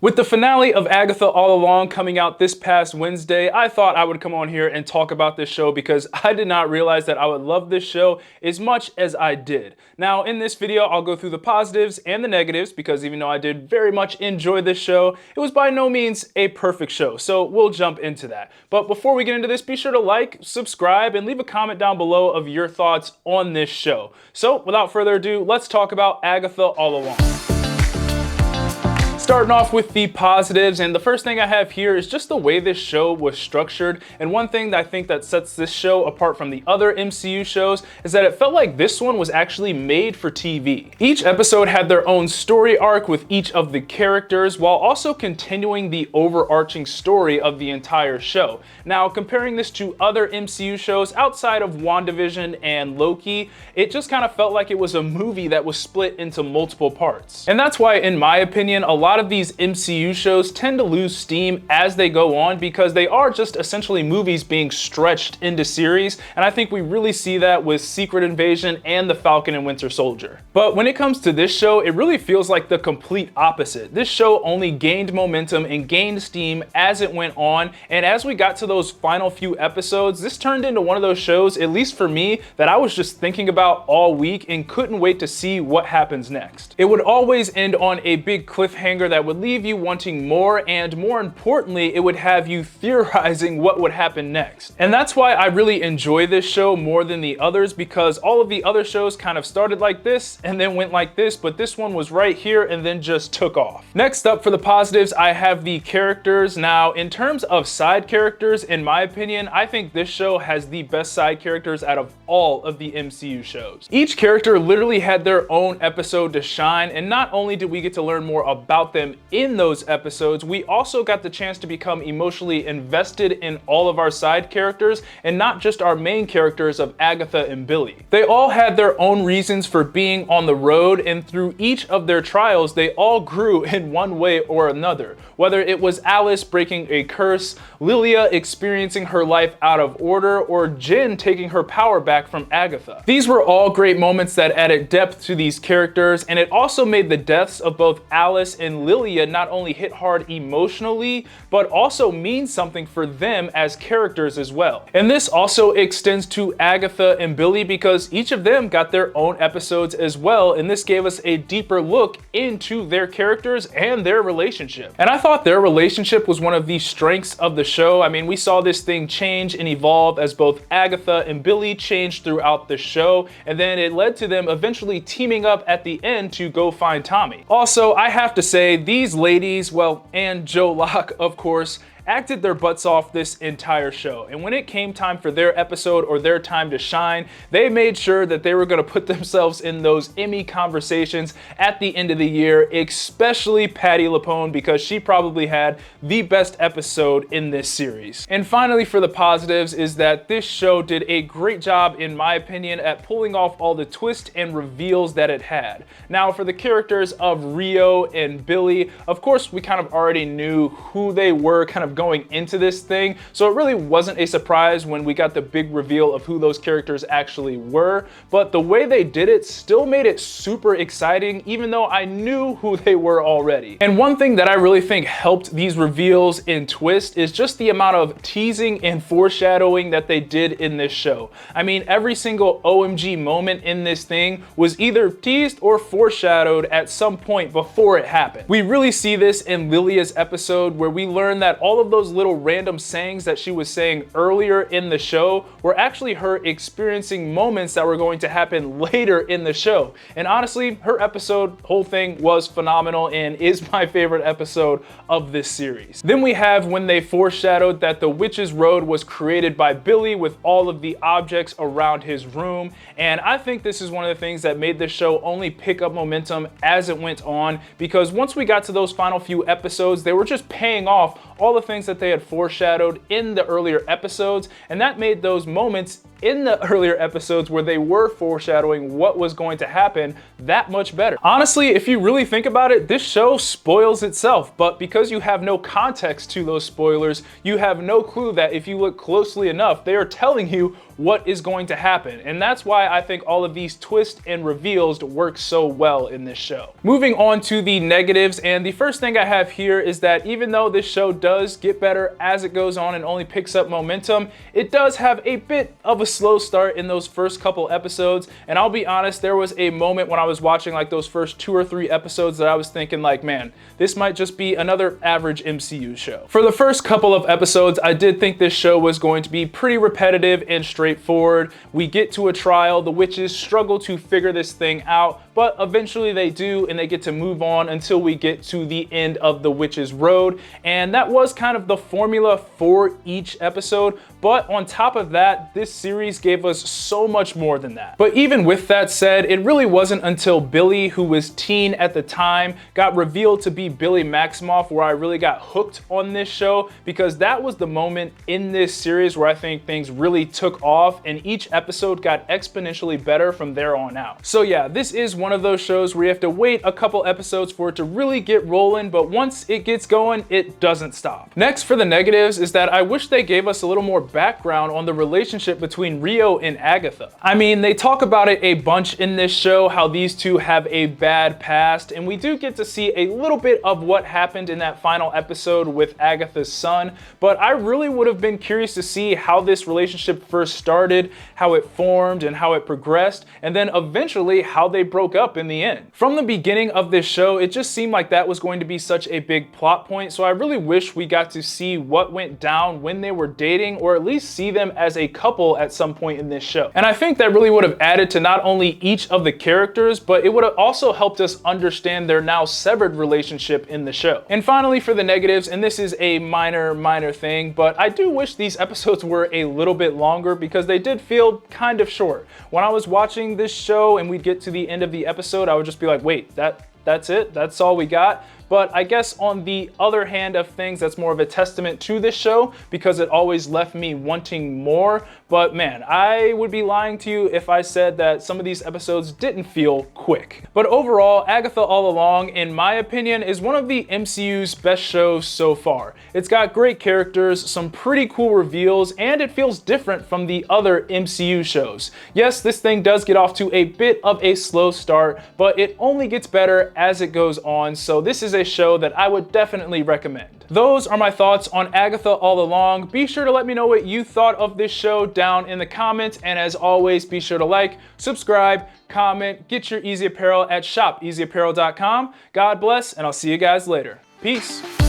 With the finale of Agatha All Along coming out this past Wednesday, I thought I would come on here and talk about this show because I did not realize that I would love this show as much as I did. Now, in this video, I'll go through the positives and the negatives because even though I did very much enjoy this show, it was by no means a perfect show, so we'll jump into that. But before we get into this, be sure to like, subscribe, and leave a comment down below of your thoughts on this show. So, without further ado, let's talk about Agatha All Along. Starting off with the positives, and the first thing I have here is just the way this show was structured. And one thing that I think that sets this show apart from the other MCU shows is that it felt like this one was actually made for TV. Each episode had their own story arc with each of the characters while also continuing the overarching story of the entire show. Now, comparing this to other MCU shows outside of WandaVision and Loki, it just kind of felt like it was a movie that was split into multiple parts. And that's why, in my opinion, a lot of these MCU shows tend to lose steam as they go on because they are just essentially movies being stretched into series, and I think we really see that with Secret Invasion and The Falcon and Winter Soldier. But when it comes to this show, it really feels like the complete opposite. This show only gained momentum and gained steam as it went on, and as we got to those final few episodes, this turned into one of those shows, at least for me, that I was just thinking about all week and couldn't wait to see what happens next. It would always end on a big cliffhanger that would leave you wanting more, and more importantly, it would have you theorizing what would happen next. And that's why I really enjoy this show more than the others, because all of the other shows kind of started like this and then went like this, but this one was right here and then just took off. Next up for the positives, I have the characters. Now, in terms of side characters, in my opinion, I think this show has the best side characters out of all of the MCU shows. Each character literally had their own episode to shine, and not only did we get to learn more about them in those episodes, we also got the chance to become emotionally invested in all of our side characters and not just our main characters of Agatha and Billy. They all had their own reasons for being on the road, and through each of their trials, they all grew in one way or another. Whether it was Alice breaking a curse, Lilia experiencing her life out of order, or Jen taking her power back from Agatha. These were all great moments that added depth to these characters, and it also made the deaths of both Alice and Lilia not only hit hard emotionally, but also mean something for them as characters as well. And this also extends to Agatha and Billy because each of them got their own episodes as well, and this gave us a deeper look into their characters and their relationship. And I thought their relationship was one of the strengths of the show. I mean, we saw this thing change and evolve as both Agatha and Billy changed throughout the show, and then it led to them eventually teaming up at the end to go find Tommy. Also, I have to say, these ladies, well, and Joe Locke, of course, acted their butts off this entire show. And when it came time for their episode or their time to shine, they made sure that they were going to put themselves in those Emmy conversations at the end of the year, especially Patti LuPone, because she probably had the best episode in this series. And finally, for the positives, is that this show did a great job, in my opinion, at pulling off all the twists and reveals that it had. Now, for the characters of Rio and Billy, of course, we kind of already knew who they were kind of going into this thing, so it really wasn't a surprise when we got the big reveal of who those characters actually were, but the way they did it still made it super exciting, even though I knew who they were already. And one thing that I really think helped these reveals and twists is just the amount of teasing and foreshadowing that they did in this show. I mean, every single OMG moment in this thing was either teased or foreshadowed at some point before it happened. We really see this in Lilia's episode, where we learn that all of those little random sayings that she was saying earlier in the show were actually her experiencing moments that were going to happen later in the show. And honestly, her episode, whole thing, was phenomenal and is my favorite episode of this series. Then we have when they foreshadowed that the Witch's Road was created by Billy with all of the objects around his room, and I think this is one of the things that made this show only pick up momentum as it went on, because once we got to those final few episodes, they were just paying off all the things things that they had foreshadowed in the earlier episodes, and that made those moments in the earlier episodes where they were foreshadowing what was going to happen that much better. Honestly, if you really think about it, this show spoils itself, but because you have no context to those spoilers, you have no clue that if you look closely enough, they are telling you what is going to happen. And that's why I think all of these twists and reveals work so well in this show. Moving on to the negatives, and the first thing I have here is that even though this show does get better as it goes on and only picks up momentum, it does have a bit of a slow start in those first couple episodes. And I'll be honest, there was a moment when I was watching like those first 2 or 3 episodes that I was thinking like, man, this might just be another average MCU show. For the first couple of episodes, I did think this show was going to be pretty repetitive and straightforward. We get to a trial, the witches struggle to figure this thing out, but eventually they do, and they get to move on until we get to the end of the witches road. And that was kind of the formula for each episode. But on top of that, this series gave us so much more than that. But even with that said, it really wasn't until Billy, who was teen at the time, got revealed to be Billy Maximoff where I really got hooked on this show, because that was the moment in this series where I think things really took off and each episode got exponentially better from there on out. So yeah, this is one of those shows where you have to wait a couple episodes for it to really get rolling, but once it gets going, it doesn't stop. Next, for the negatives, is that I wish they gave us a little more background on the relationship between Rio and Agatha. I mean, they talk about it a bunch in this show, how these two have a bad past, and we do get to see a little bit of what happened in that final episode with Agatha's son, but I really would have been curious to see how this relationship first started, how it formed, and how it progressed, and then eventually how they broke up in the end. From the beginning of this show, it just seemed like that was going to be such a big plot point, so I really wish we got to see what went down when they were dating, or at least see them as a couple at some point in this show. And I think that really would have added to not only each of the characters, but it would have also helped us understand their now severed relationship in the show. And finally, for the negatives, and this is a minor thing, but I do wish these episodes were a little bit longer because they did feel kind of short. When I was watching this show and we'd get to the end of the episode, I would just be like, wait, that's it? That's all we got? But I guess on the other hand of things, that's more of a testament to this show because it always left me wanting more. But man, I would be lying to you if I said that some of these episodes didn't feel quick. But overall, Agatha All Along, in my opinion, is one of the MCU's best shows so far. It's got great characters, some pretty cool reveals, and it feels different from the other MCU shows. Yes, this thing does get off to a bit of a slow start, but it only gets better as it goes on, so this is a show that I would definitely recommend. Those are my thoughts on Agatha All Along. Be sure to let me know what you thought of this show down in the comments, and as always, be sure to like, subscribe, comment, get your Eazy Apparel at shopeasyapparel.com. God bless, and I'll see you guys later. Peace.